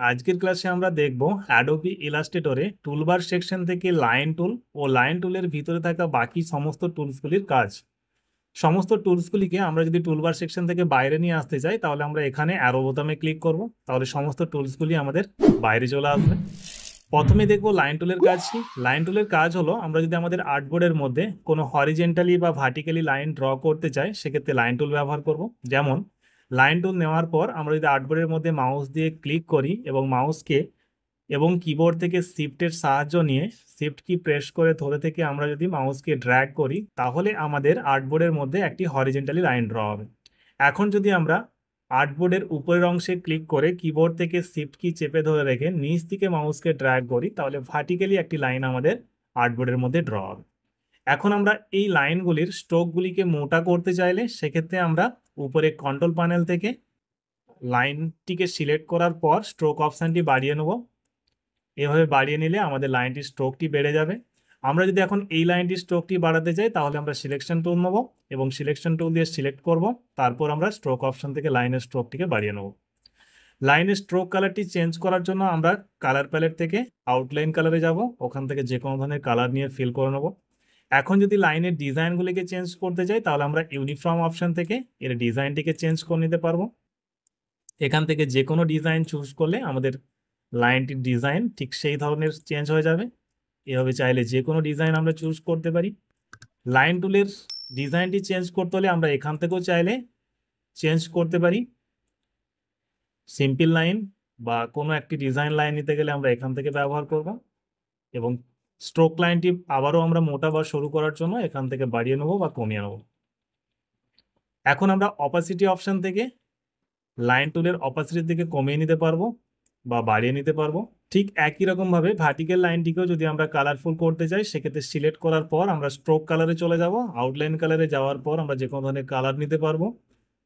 আজকের ক্লাসে আমরা দেখব অ্যাডোবি ইলাস্ট্রেটরে টুলবার সেকশন থেকে লাইন টুল ও লাইন টুলের ভিতরে থাকা বাকি সমস্ত টুলসগুলির কাজ। সমস্ত টুলসগুলিকে আমরা যদি টুলবার সেকশন থেকে বাইরে নিয়ে আসতে চাই তাহলে আমরা এখানে অ্যারো বোতামে ক্লিক করব, তাহলে সমস্ত টুলসগুলি আমাদের বাইরে চলে আসবে। প্রথমে দেখব লাইন টুলের কাজ কি। লাইন টুলের কাজ হলো আমরা যদি আমাদের আর্টবোর্ডের মধ্যে কোনো হরিজেন্টালি বা ভার্টিক্যালি লাইন ড্র করতে চাই সেক্ষেত্রে লাইন টুল ব্যবহার করব। যেমন লাইন টুল নেওয়ার পর আমরা যদি আর্টবোর্ডের মধ্যে মাউস দিয়ে ক্লিক করি এবং মাউসকে এবং কিবোর্ড থেকে শিফটের সাহায্য নিয়ে শিফট কি প্রেস করে ধরে থেকে আমরা যদি মাউসকে ড্র্যাগ করি তাহলে আমাদের আর্টবোর্ডের মধ্যে একটি হরিজেন্টালি লাইন ড্র হবে। এখন যদি আমরা আর্টবোর্ডের উপরের অংশে ক্লিক করে কিবোর্ড থেকে শিফট কি চেপে ধরে রেখে নিচ দিকে মাউসকে ড্র্যাগ করি তাহলে ভার্টিক্যালি একটি লাইন আমাদের আর্টবোর্ডের মধ্যে ড্র হবে। এখন আমরা এই লাইনগুলির স্ট্রোকগুলিকে মোটা করতে চাইলে সেক্ষেত্রে আমরা উপরে কন্ট্রোল প্যানেল থেকে লাইনটিকে সিলেক্ট করার পর স্ট্রোক অপশানটি বাড়িয়ে নেব। এভাবে বাড়িয়ে নিলে আমাদের লাইনটির স্ট্রোকটি বেড়ে যাবে। আমরা যদি এখন এই লাইনটির স্ট্রোকটি বাড়াতে চাই তাহলে আমরা সিলেকশন টুল নেব এবং সিলেকশন টুল দিয়ে সিলেক্ট করব, তারপর আমরা স্ট্রোক অপশান থেকে লাইনের স্ট্রোকটিকে বাড়িয়ে নেব। লাইনের স্ট্রোক কালারটি চেঞ্জ করার জন্য আমরা কালার প্যালেট থেকে আউটলাইন কালারে যাব, ওখান থেকে যে কোনো ধরনের কালার নিয়ে ফিল করে নেব। এখন যদি লাইনের ডিজাইনগুলিকে চেঞ্জ করতে চাই তাহলে আমরা ইউনিফর্ম অপশান থেকে এর ডিজাইনটিকে চেঞ্জ করে নিতে পারবো। এখান থেকে যে কোনো ডিজাইন চুজ করলে আমাদের লাইনটির ডিজাইন ঠিক সেই ধরনের চেঞ্জ হয়ে যাবে। এভাবে চাইলে যে কোনো ডিজাইন আমরা চুজ করতে পারি। লাইন টুলের ডিজাইনটি চেঞ্জ করতে হলে আমরা এখান থেকেও চাইলে চেঞ্জ করতে পারি। সিম্পল লাইন বা কোনো একটি ডিজাইন লাইন নিতে গেলে আমরা এখান থেকে ব্যবহার করব এবং স্ট্রোক লাইনটি আবারও আমরা মোটা বা সরু করার জন্য এখান থেকে বাড়িয়ে নেব বা কমিয়ে নেব। এখন আমরা অপাসিটি অপশান থেকে লাইন টুলের অপাসিটির দিকে কমিয়ে নিতে পারবো বা বাড়িয়ে নিতে পারবো। ঠিক একই রকমভাবে ভার্টিক্যাল লাইনটিকেও যদি আমরা কালারফুল করতে চাই সেক্ষেত্রে সিলেক্ট করার পর আমরা স্ট্রোক কালারে চলে যাব। আউটলাইন কালারে যাওয়ার পর আমরা যে কোনো ধরনের কালার নিতে পারবো।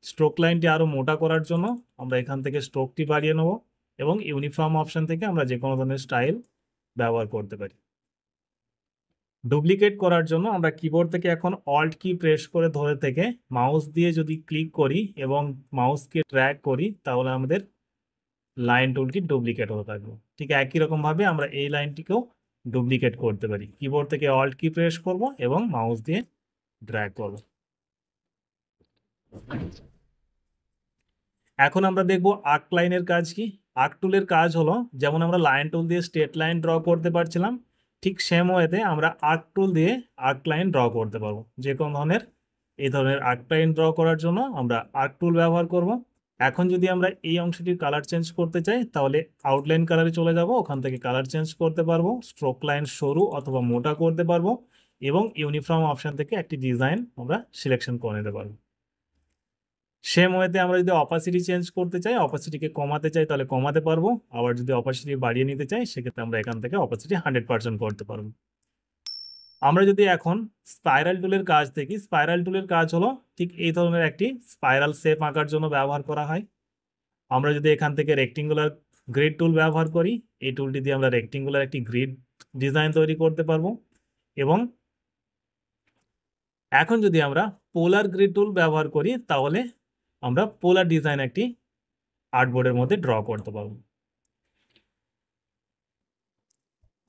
স্ট্রোক লাইনটি আরও মোটা করার জন্য আমরা এখান থেকে স্ট্রোকটি বাড়িয়ে নেব এবং ইউনিফর্ম অপশান থেকে আমরা যে কোনো ধরনের স্টাইল ব্যবহার করতে পারি। ডুপ্লিকেট করার জন্য আমরা কিবোর্ড থেকে এখন অল্ট কি প্রেস করে ধরে থেকে মাউস দিয়ে যদি ক্লিক করি এবং মাউসকে ট্র্যাক করি তাহলে আমাদের লাইন টুলটি ডুপ্লিকেট হতে থাকবে। ঠিক একই রকমভাবে আমরা এই লাইনটিকেও ডুপ্লিকেট করতে পারি। কিবোর্ড থেকে অল্ট কি প্রেস করব এবং মাউস দিয়ে ড্র্যাগ করব। এখন আমরা দেখব আর্ক লাইনের কাজ কি। আর্ক টুলের কাজ হলো যেমন আমরা লাইন টুল দিয়ে স্ট্রেট লাইন ড্র করতে পারছিলাম, ঠিক সেম ওয়েতে আমরা আর্ক টুল দিয়ে আর্ক লাইন ড্র করতে পারবো। যে কোনো ধরনের এই ধরনের আর্ক লাইন ড্র করার জন্য আমরা আর্ক টুল ব্যবহার করব। এখন যদি আমরা এই অংশটির কালার চেঞ্জ করতে চাই তাহলে আউটলাইন কালারে চলে যাব, ওখান থেকে কালার চেঞ্জ করতে পারবো, স্ট্রোক লাইন সরু অথবা মোটা করতে পারবো এবং ইউনিফর্ম অপশান থেকে একটি ডিজাইন আমরা সিলেকশন করে নিতে পারবো। সেম ওয়েতে আমরা যদি অপাসিটি চেঞ্জ করতে চাই, অপাসিটিকে কমাতে চাই তাহলে কমাতে পারবো, আবার যদি অপাসিটি বাড়িয়ে নিতে চাই সেক্ষেত্রে আমরা এখান থেকে অপাসিটি 100% করতে পারবো। আমরা যদি এখন স্পাইরাল টুলের কাজ দেখি, স্পাইরাল টুলের কাজ হলো ঠিক এই ধরনের একটি স্পাইরাল শেপ আঁকার জন্য ব্যবহার করা হয়। আমরা যদি এখান থেকে রেক্টেঙ্গুলার গ্রিড টুল ব্যবহার করি, এই টুলটি দিয়ে আমরা রেক্টেঙ্গুলার একটি গ্রিড ডিজাইন তৈরি করতে পারবো। এবং এখন যদি আমরা পোলার গ্রিড টুল ব্যবহার করি তাহলে আমরা পোলার ডিজাইন একটি আর্টবোর্ডের মধ্যে ড্র করতে পারবো।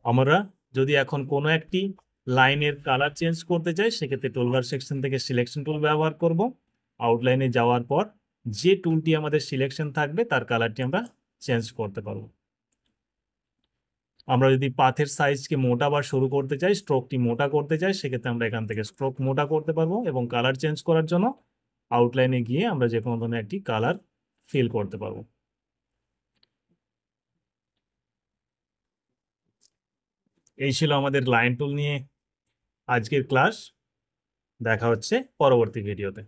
আমরা যদি এখন কোনো একটি লাইনের কালার চেঞ্জ করতে চাই সেক্ষেত্রে টুলবার সেকশন থেকে সিলেকশন টুল ব্যবহার করব। আউটলাইনে যাওয়ার পর যে টুলটি আমাদের সিলেকশন থাকবে তার কালারটি আমরা চেঞ্জ করতে পারবো। আমরা যদি পাথের সাইজকে মোটা বা সরু করতে চাই, স্ট্রোকটি মোটা করতে চাই সেক্ষেত্রে আমরা এখান থেকে স্ট্রোক মোটা করতে পারবো এবং কালার চেঞ্জ করার জন্য আউটলাইনে গিয়ে আমরা যে কোনো ধরনের একটি কালার ফিল করতে পারবো। এই ছিল আমাদের লাইন টুল নিয়ে আজকের ক্লাস। দেখা হচ্ছে পরবর্তী ভিডিওতে।